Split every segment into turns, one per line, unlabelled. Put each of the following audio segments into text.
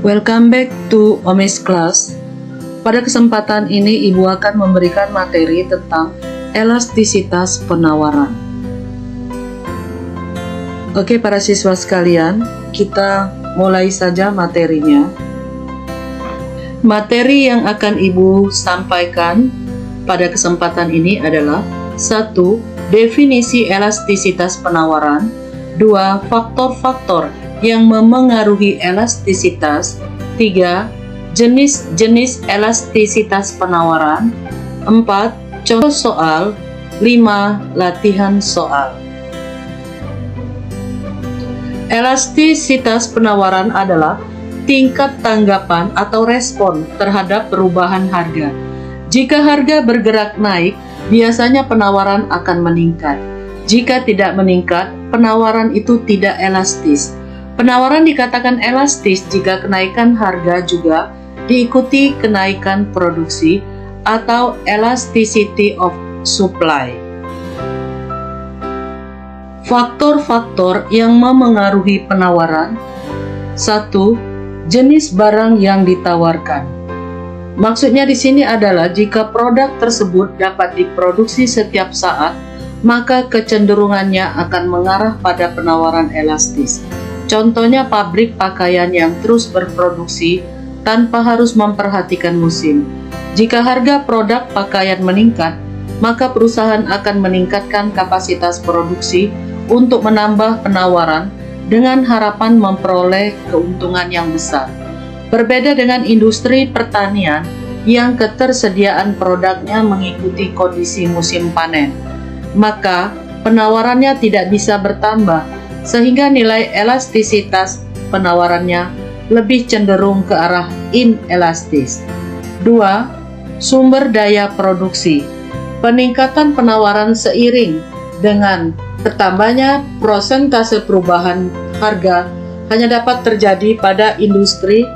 Welcome back to Omis Class. Pada kesempatan ini Ibu akan memberikan materi tentang elastisitas penawaran. Oke para siswa sekalian, kita mulai saja materinya. Materi yang akan Ibu sampaikan pada kesempatan ini adalah 1. Definisi elastisitas penawaran. 2. Faktor-faktor yang memengaruhi elastisitas. 3. Jenis-jenis elastisitas penawaran. 4. Contoh soal. 5. Latihan soal. Elastisitas penawaran adalah tingkat tanggapan atau respon terhadap perubahan harga. Jika harga bergerak naik, biasanya penawaran akan meningkat. Jika tidak meningkat, penawaran itu tidak elastis. Penawaran dikatakan elastis jika kenaikan harga juga diikuti kenaikan produksi atau elasticity of supply. Faktor-faktor yang memengaruhi penawaran. 1. Jenis barang yang ditawarkan. Maksudnya di sini adalah jika produk tersebut dapat diproduksi setiap saat, maka kecenderungannya akan mengarah pada penawaran elastis. Contohnya pabrik pakaian yang terus berproduksi tanpa harus memperhatikan musim. Jika harga produk pakaian meningkat, maka perusahaan akan meningkatkan kapasitas produksi untuk menambah penawaran dengan harapan memperoleh keuntungan yang besar. Berbeda dengan industri pertanian yang ketersediaan produknya mengikuti kondisi musim panen, maka penawarannya tidak bisa bertambah, sehingga nilai elastisitas penawarannya lebih cenderung ke arah inelastis. 2. Sumber daya produksi. Peningkatan penawaran seiring dengan bertambahnya persentase perubahan harga hanya dapat terjadi pada industri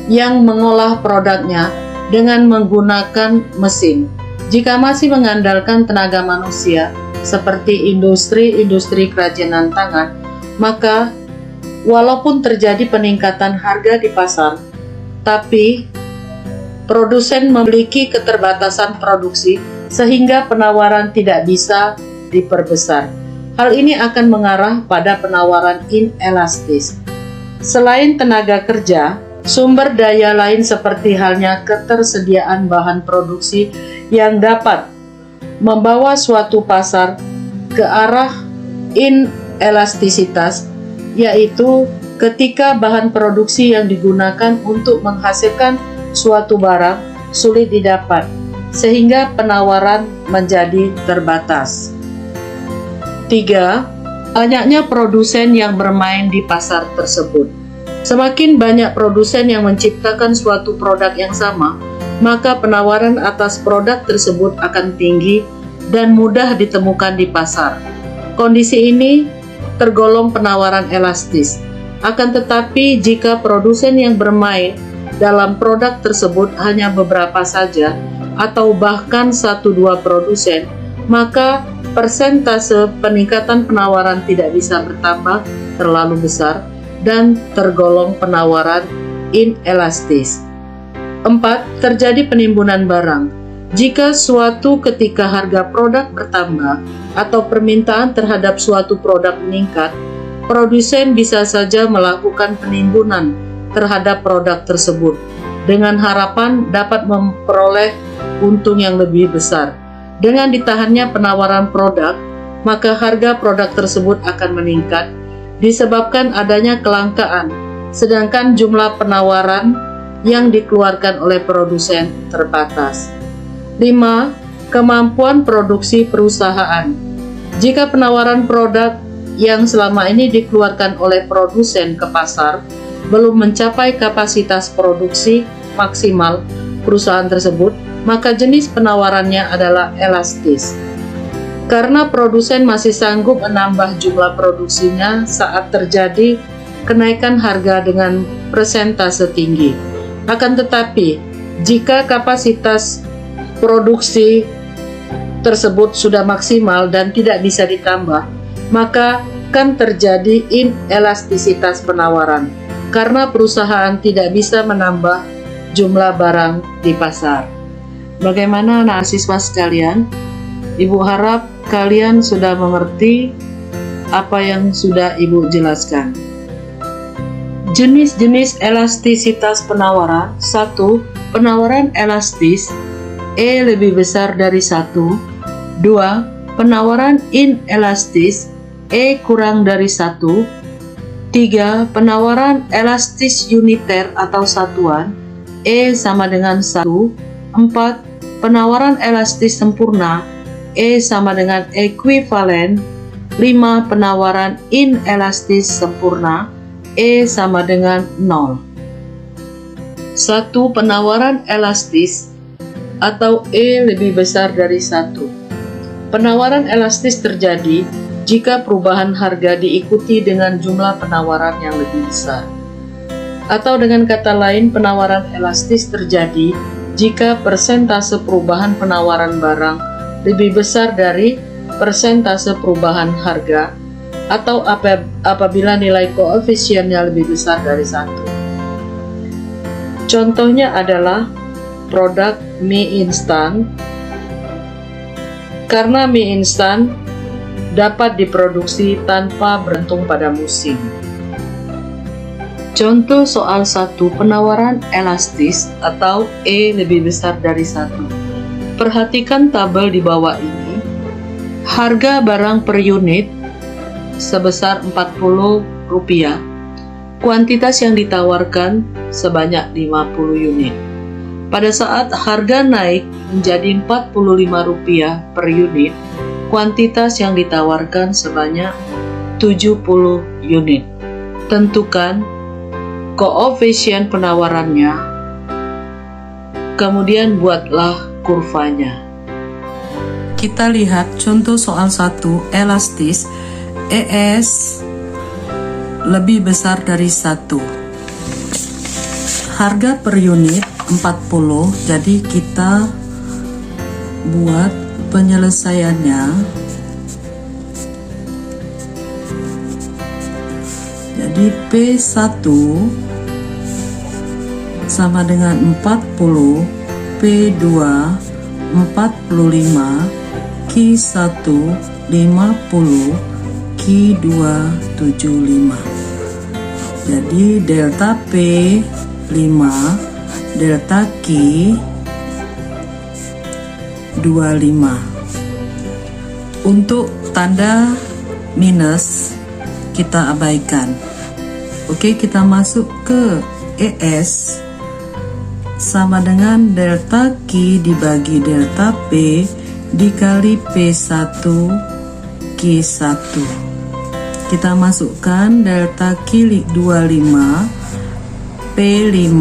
yang mengolah produknya dengan menggunakan mesin. Jika masih mengandalkan tenaga manusia, seperti industri kerajinan tangan, maka walaupun terjadi peningkatan harga di pasar, tapi produsen memiliki keterbatasan produksi sehingga penawaran tidak bisa diperbesar. Hal ini akan mengarah pada penawaran inelastis. Selain tenaga kerja, sumber daya lain seperti halnya ketersediaan bahan produksi yang dapat membawa suatu pasar ke arah inelastisitas, yaitu ketika bahan produksi yang digunakan untuk menghasilkan suatu barang sulit didapat, sehingga penawaran menjadi terbatas. 3. Banyaknya produsen yang bermain di pasar tersebut. Semakin banyak produsen yang menciptakan suatu produk yang sama, maka penawaran atas produk tersebut akan tinggi dan mudah ditemukan di pasar. Kondisi ini tergolong penawaran elastis. Akan tetapi, jika produsen yang bermain dalam produk tersebut hanya beberapa saja, atau bahkan 1-2 produsen, maka persentase peningkatan penawaran tidak bisa bertambah terlalu besar dan tergolong penawaran inelastis. 4. Terjadi penimbunan barang. Jika suatu ketika harga produk bertambah atau permintaan terhadap suatu produk meningkat, produsen bisa saja melakukan penimbunan terhadap produk tersebut dengan harapan dapat memperoleh untung yang lebih besar. Dengan ditahannya penawaran produk, maka harga produk tersebut akan meningkat disebabkan adanya kelangkaan, sedangkan jumlah penawaran yang dikeluarkan oleh produsen terbatas. 5. Kemampuan produksi perusahaan. Jika penawaran produk yang selama ini dikeluarkan oleh produsen ke pasar belum mencapai kapasitas produksi maksimal perusahaan tersebut, maka jenis penawarannya adalah elastis. Karena produsen masih sanggup menambah jumlah produksinya saat terjadi kenaikan harga dengan persentase tinggi. Akan tetapi, jika kapasitas produksi tersebut sudah maksimal dan tidak bisa ditambah, maka akan terjadi inelastisitas penawaran. karena perusahaan tidak bisa menambah jumlah barang di pasar. Bagaimana anak siswa sekalian? Ibu harap kalian sudah mengerti apa yang sudah Ibu jelaskan. Jenis-jenis elastisitas penawaran. 1. Penawaran elastis, E lebih besar dari 1. 2. Penawaran inelastis, E kurang dari 1. 3. Penawaran elastis uniter atau satuan, E sama dengan 1. 4. Penawaran elastis sempurna, E sama dengan ekuivalen. 5. Penawaran inelastis sempurna, E sama dengan 0. 1. Penawaran elastis atau E lebih besar dari 1. Penawaran elastis terjadi jika perubahan harga diikuti dengan jumlah penawaran yang lebih besar. Atau dengan kata lain, penawaran elastis terjadi jika persentase perubahan penawaran barang lebih besar dari persentase perubahan harga, atau apabila nilai koefisiennya lebih besar dari 1. Contohnya adalah produk mie instan. Karena mie instan dapat diproduksi tanpa bergantung pada musim. Contoh soal 1, penawaran elastis atau E lebih besar dari 1. Perhatikan tabel di bawah ini. Harga barang per unit sebesar Rp40, kuantitas yang ditawarkan sebanyak 50 unit. Pada saat harga naik menjadi Rp45 per unit, kuantitas yang ditawarkan sebanyak 70 unit. Tentukan koefisien penawarannya, kemudian buatlah kurvanya. Kita lihat contoh soal 1, elastis, ES lebih besar dari 1. Harga per unit 40, jadi kita buat penyelesaiannya. Jadi P1 sama dengan 40, P2 45, Q1 50, Q2 75. Jadi delta P 5, delta Q 25. Untuk tanda minus kita abaikan. Oke, kita masuk ke ES sama dengan delta Q dibagi delta P dikali P1 Q1. Kita masukkan delta Q 25, P5,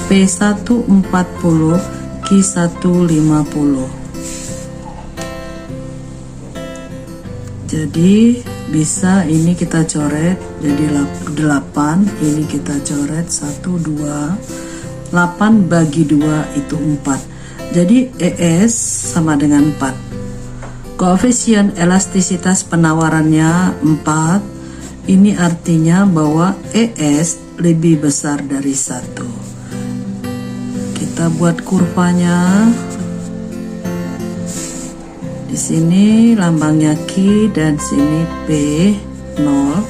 P1 40, Q1 50. Jadi bisa ini kita coret jadi 8, ini kita coret 1, 2, 8 bagi 2 itu 4. Jadi ES sama dengan 4. Koefisien elastisitas penawarannya 4. Ini artinya bahwa ES lebih besar dari 1. Kita buat kurvanya. Di sini lambangnya Q dan sini P 0.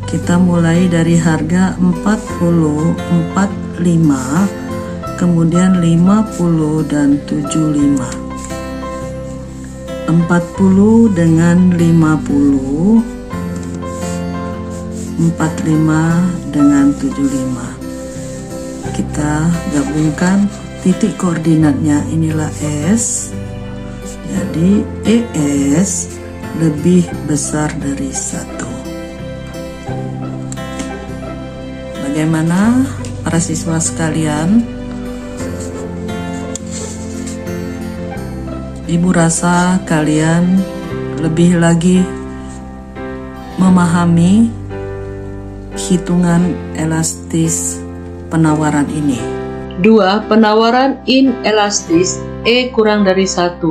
Kita mulai dari harga 40, 45, kemudian 50 dan 75. 40 dengan 50, 45 dengan 75. Kita gabungkan titik koordinatnya, inilah S. Jadi ES lebih besar dari 1. Bagaimana para siswa sekalian? Ibu rasa kalian lebih lagi memahami hitungan elastis penawaran ini. 2. Penawaran inelastis, E kurang dari 1.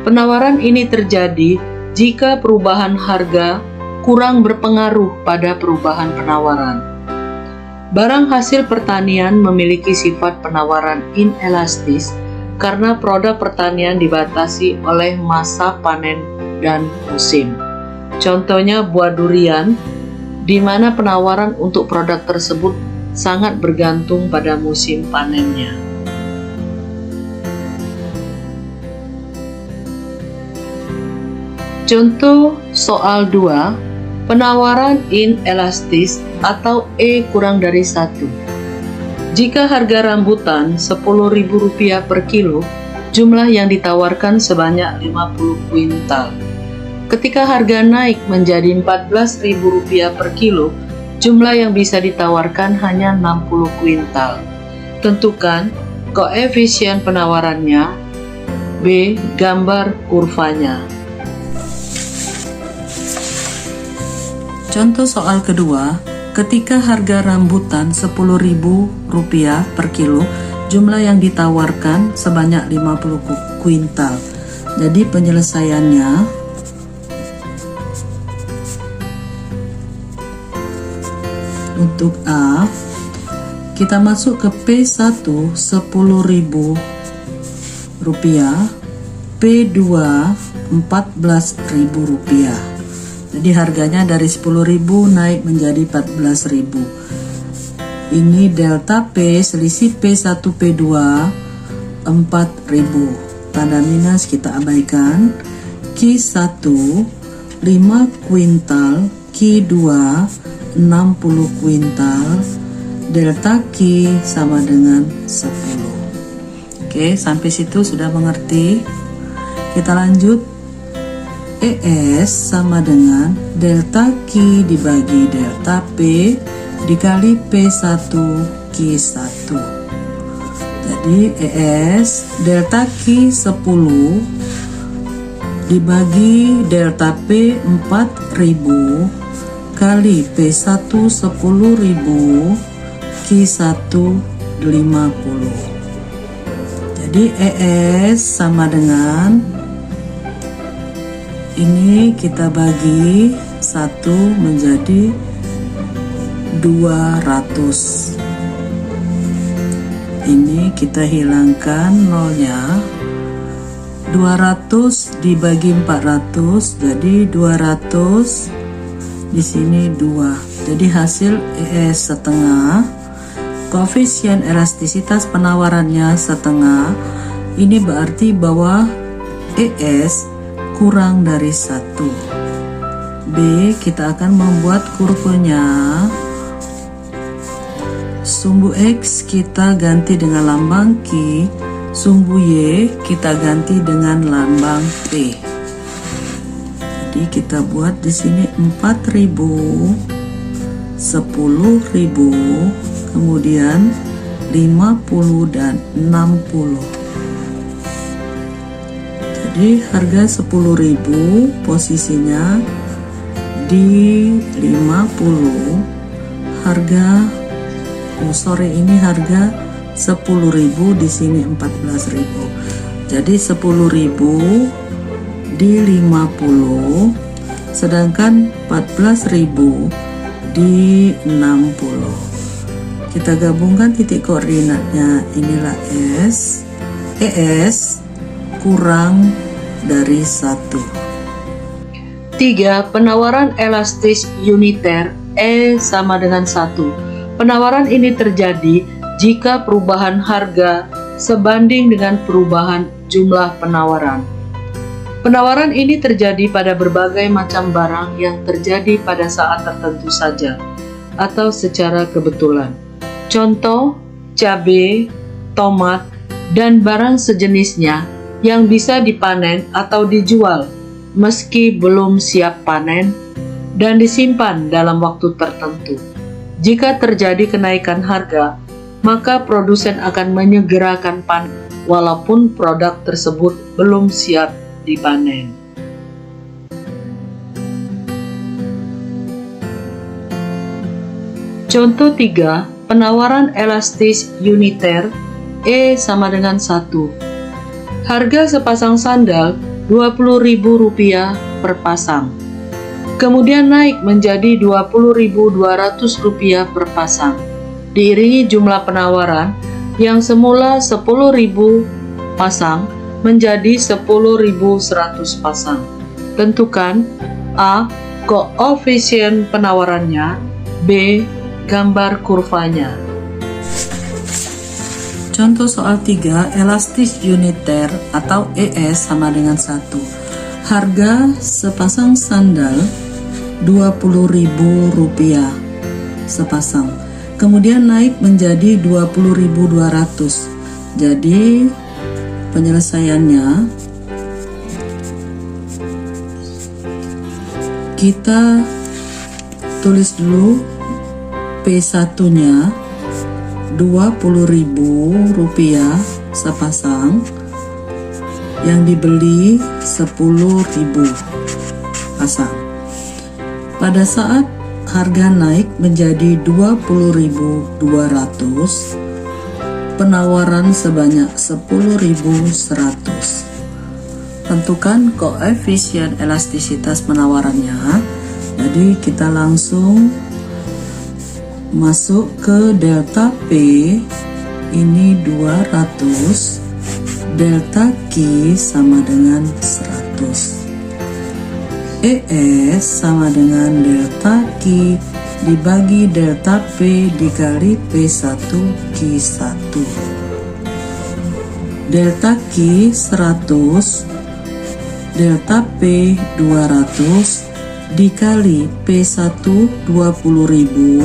Penawaran ini terjadi jika perubahan harga kurang berpengaruh pada perubahan penawaran. Barang hasil pertanian memiliki sifat penawaran inelastis karena produk pertanian dibatasi oleh masa panen dan musim. Contohnya buah durian, di mana penawaran untuk produk tersebut sangat bergantung pada musim panennya. Contoh soal 2, penawaran inelastis atau E kurang dari 1. Jika harga rambutan Rp10.000 per kilo, jumlah yang ditawarkan sebanyak 50 kuintal. Ketika harga naik menjadi Rp14.000 per kilo, jumlah yang bisa ditawarkan hanya 60 kuintal. Tentukan koefisien penawarannya. B. Gambar kurvanya. Contoh soal kedua, ketika harga rambutan Rp10.000 per kilo, jumlah yang ditawarkan sebanyak 50 kuintal. Jadi penyelesaiannya, untuk A, kita masuk ke P1 Rp10.000, P2 Rp14.000. Jadi harganya dari 10.000 naik menjadi 14.000. Ini delta P, selisih P1 P2 4.000. Tanda minus kita abaikan. Q1 5 kuintal, Q2 60 kuintal, delta Q sama dengan 10. Oke, sampai situ sudah mengerti. Kita lanjut. ES sama dengan delta Q dibagi delta P dikali P1 Q1. Jadi ES delta Q 10 dibagi delta P 4.000 kali P1 10.000 Q1 50. Jadi ES sama dengan, ini kita bagi 1 menjadi 200. Ini kita hilangkan nolnya. 200 dibagi 400 jadi 200, di sini 2. Jadi hasil ES setengah. Koefisien elastisitas penawarannya setengah. Ini berarti bahwa ES kurang dari 1. B, kita akan membuat kurvanya. Sumbu X kita ganti dengan lambang Q, sumbu Y kita ganti dengan lambang P. Jadi kita buat di sini 4.000, 10.000, kemudian 50 dan 60. Jadi harga 10.000 posisinya di 50. Ini harga 10.000, di sini 14.000. Jadi 10.000 di 50, sedangkan 14.000 di 60. Kita gabungkan titik koordinatnya, inilah S. ES kurang dari 1. 3. Penawaran elastis uniter E sama dengan 1. Penawaran ini terjadi jika perubahan harga sebanding dengan perubahan jumlah penawaran. Penawaran ini terjadi pada berbagai macam barang yang terjadi pada saat tertentu saja atau secara kebetulan. Contoh, cabai, tomat, dan barang sejenisnya yang bisa dipanen atau dijual meski belum siap panen dan disimpan dalam waktu tertentu. Jika terjadi kenaikan harga, maka produsen akan menyegerakan panen walaupun produk tersebut belum siap dipanen. Contoh 3, penawaran elastis uniter E sama dengan 1. Harga sepasang sandal Rp20.000 per pasang. Kemudian naik menjadi Rp20.200 per pasang. diiringi jumlah penawaran yang semula 10.000 pasang menjadi 10.100 pasang. Tentukan A. Koefisien penawarannya, B. Gambar kurvanya.
Contoh soal 3, elastis uniter atau ES sama dengan 1. Harga sepasang sandal Rp20.000 sepasang. Kemudian naik menjadi 20.200. Jadi penyelesaiannya kita tulis dulu P1-nya Rp20.000 sepasang, yang dibeli 10.000 pasang. Pada saat harga naik menjadi 20.200, penawaran sebanyak 10.100. Tentukan koefisien elastisitas penawarannya. Jadi kita langsung masuk ke delta P, ini 200, delta Q sama dengan 100. ES sama dengan delta Q dibagi delta P dikali P1 Q1. Delta Q 100, delta P 200 dikali P1 20.000,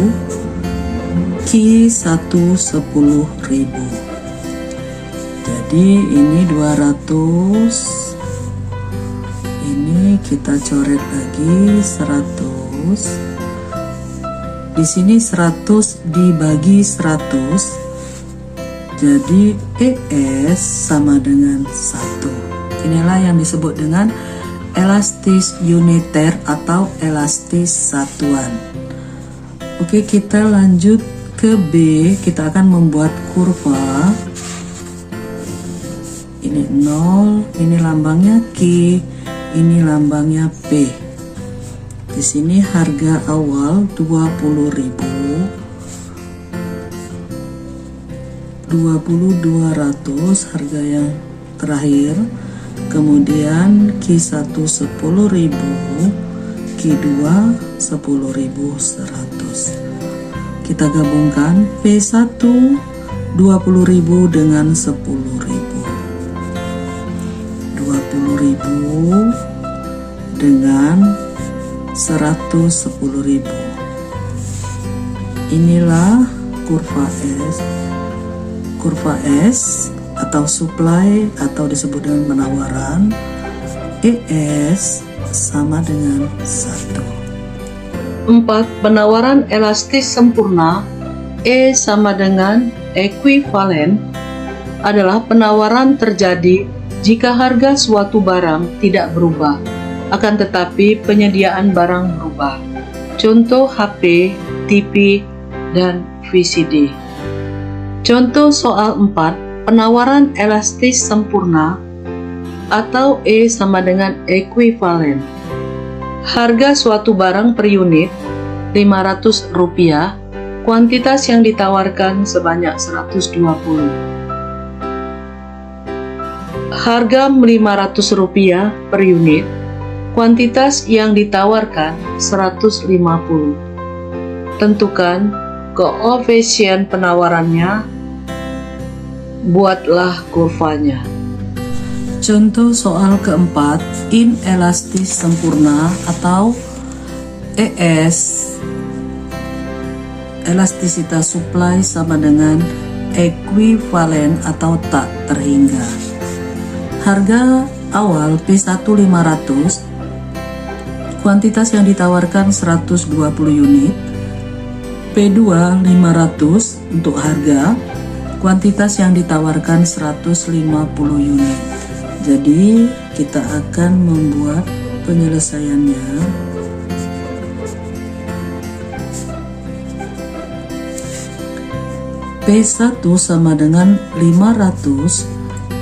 Q1 10.000. Jadi ini 200, ini kita coret lagi 100. Di sini 100 dibagi 100, jadi ES sama dengan 1. Inilah yang disebut dengan elastis uniter atau elastis satuan. Oke, kita lanjut ke B. Kita akan membuat kurva. Ini 0, ini lambangnya Q, ini lambangnya P. Di sini harga awal 20.000, 20.200 harga yang terakhir. Kemudian Q1 10.000, Q2 10.100. Kita gabungkan P1 20.000 dengan 10.000. 20.000 dengan 110.000. Inilah kurva S. Kurva S atau supply atau disebut dengan penawaran. ES sama dengan 1.
4. Penawaran elastis sempurna, E sama dengan ekuivalen, adalah penawaran terjadi jika harga suatu barang tidak berubah, akan tetapi penyediaan barang berubah. Contoh HP, TV, dan VCD. Contoh soal 4. Penawaran elastis sempurna atau E sama dengan ekuivalen. Harga suatu barang per unit Rp500, kuantitas yang ditawarkan sebanyak 120. Harga Rp500 per unit, kuantitas yang ditawarkan 150. Tentukan koefisien penawarannya, buatlah kurvanya.
Contoh soal keempat, inelastis sempurna atau ES, elastisitas supply sama dengan ekuivalen atau tak terhingga. Harga awal P1 500, kuantitas yang ditawarkan 120 unit. P2 500 untuk harga, kuantitas yang ditawarkan 150 unit. Jadi kita akan membuat penyelesaiannya. P1 sama dengan 500,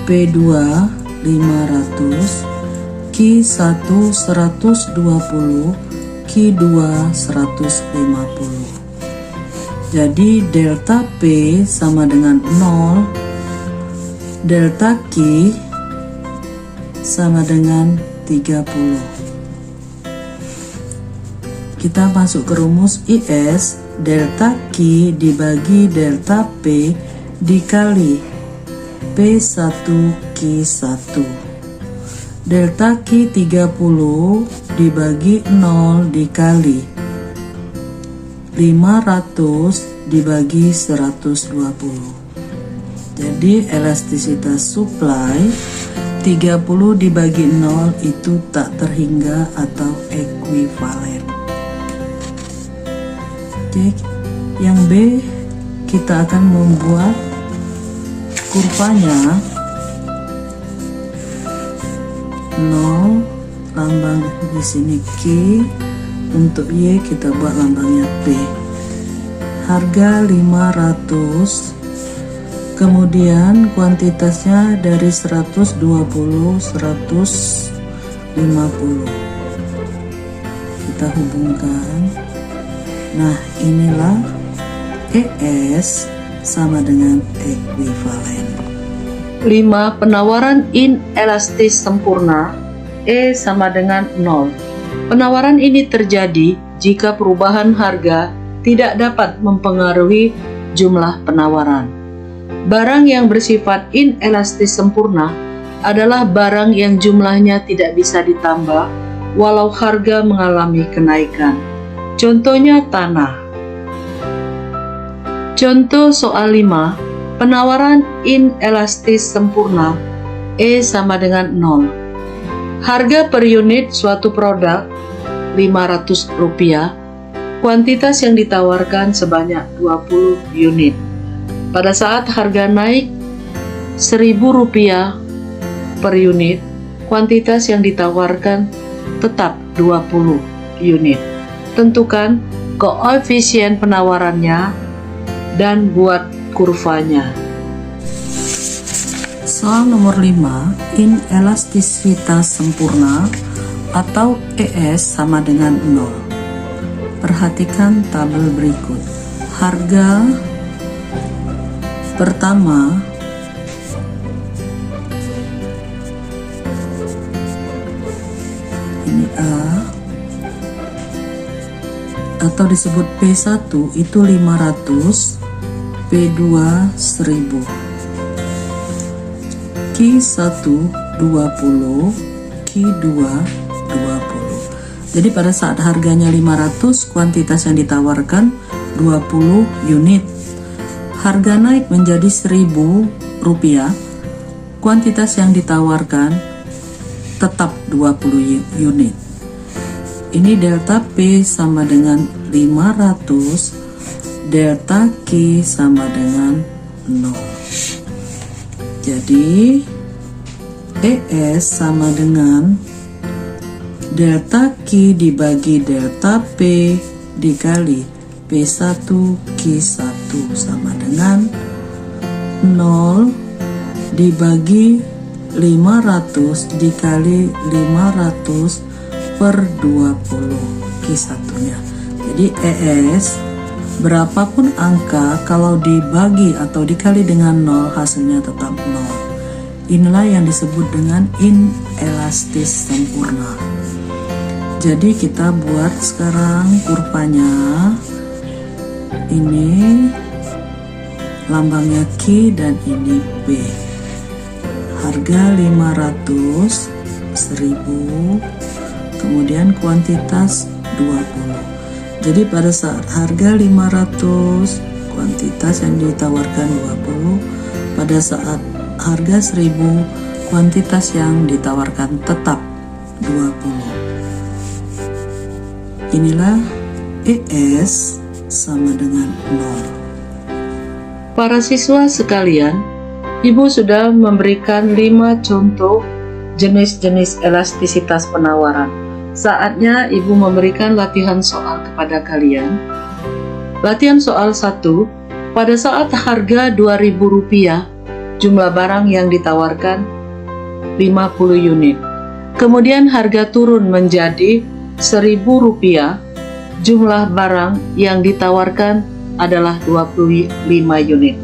P2 500, Q1 120, Q2 150. Jadi delta P sama dengan 0, delta Q sama dengan 30. Kita masuk ke rumus IS, delta Q dibagi delta P dikali P1Q1. Delta Q 30 dibagi 0 dikali 500 dibagi 120. Jadi elastisitas supply 30 dibagi 0 itu tak terhingga atau ekuivalen. Oke, yang B kita akan membuat kurvanya 0, lambang di sini Q, untuk Y kita buat lambangnya P. Harga 500, kemudian kuantitasnya dari 120 150. Kita hubungkan. Nah, inilah ES sama dengan ekuivalen.
5. Penawaran inelastis sempurna E sama dengan 0. Penawaran ini terjadi jika perubahan harga tidak dapat mempengaruhi jumlah penawaran. Barang yang bersifat inelastis sempurna adalah barang yang jumlahnya tidak bisa ditambah walau harga mengalami kenaikan. Contohnya tanah. Contoh soal 5. Penawaran inelastis sempurna E sama dengan 0. Harga per unit suatu produk Rp500, kuantitas yang ditawarkan sebanyak 20 unit. Pada saat harga naik Rp1.000 per unit, kuantitas yang ditawarkan tetap 20 unit. Tentukan koefisien penawarannya dan buat kurvanya.
Soal nomor 5, inelastisitas sempurna atau ES sama dengan 0. Perhatikan tabel berikut. Harga pertama ini A atau disebut P1 itu 500, P2 1000, Q1 20, Q2 20. Jadi pada saat harganya 500, kuantitas yang ditawarkan 20 unit. Harga naik menjadi Rp1.000, kuantitas yang ditawarkan tetap 20 unit. Ini delta P sama dengan 500, delta Q sama dengan 0. Jadi ES sama dengan delta Q dibagi delta P dikali P1 Q1 sama dengan 0 dibagi 500 dikali 500 per 20 Q1 nya. Jadi ES berapapun angka kalau dibagi atau dikali dengan 0 hasilnya tetap 0. Inilah yang disebut dengan inelastis sempurna. Jadi kita buat sekarang kurvanya. Ini lambangnya Q dan ini B. Harga 500, 1000, kemudian kuantitas 20. Jadi pada saat harga 500, kuantitas yang ditawarkan 20. Pada saat harga 1000, kuantitas yang ditawarkan tetap 20. Inilah ES sama dengan 0.
Para siswa sekalian, Ibu sudah memberikan 5 contoh jenis-jenis elastisitas penawaran. Saatnya Ibu memberikan latihan soal kepada kalian. Latihan soal 1. Pada saat harga Rp2.000, jumlah barang yang ditawarkan 50 unit. Kemudian harga turun menjadi Rp1.000, jumlah barang yang ditawarkan adalah 25 unit.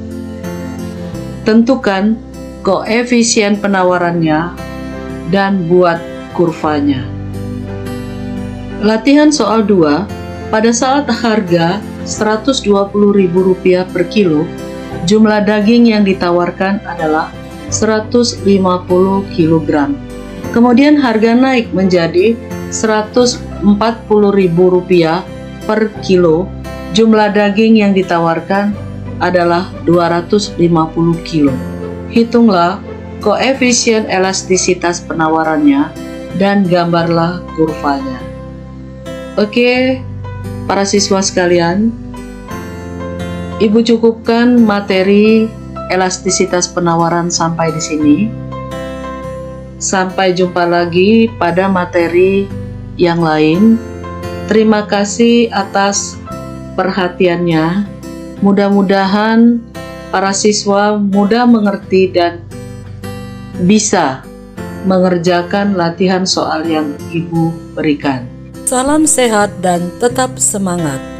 Tentukan koefisien penawarannya dan buat kurvanya. Latihan soal 2, pada saat harga Rp120.000 per kilo, jumlah daging yang ditawarkan adalah 150 kg. Kemudian harga naik menjadi Rp140.000 per kilo, jumlah daging yang ditawarkan adalah 250 kg. Hitunglah koefisien elastisitas penawarannya dan gambarlah kurvanya. Oke, para siswa sekalian, Ibu cukupkan materi elastisitas penawaran sampai di sini. Sampai jumpa lagi pada materi yang lain. Terima kasih atas perhatiannya. Mudah-mudahan para siswa mudah mengerti dan bisa mengerjakan latihan soal yang Ibu berikan.
Salam sehat dan tetap semangat.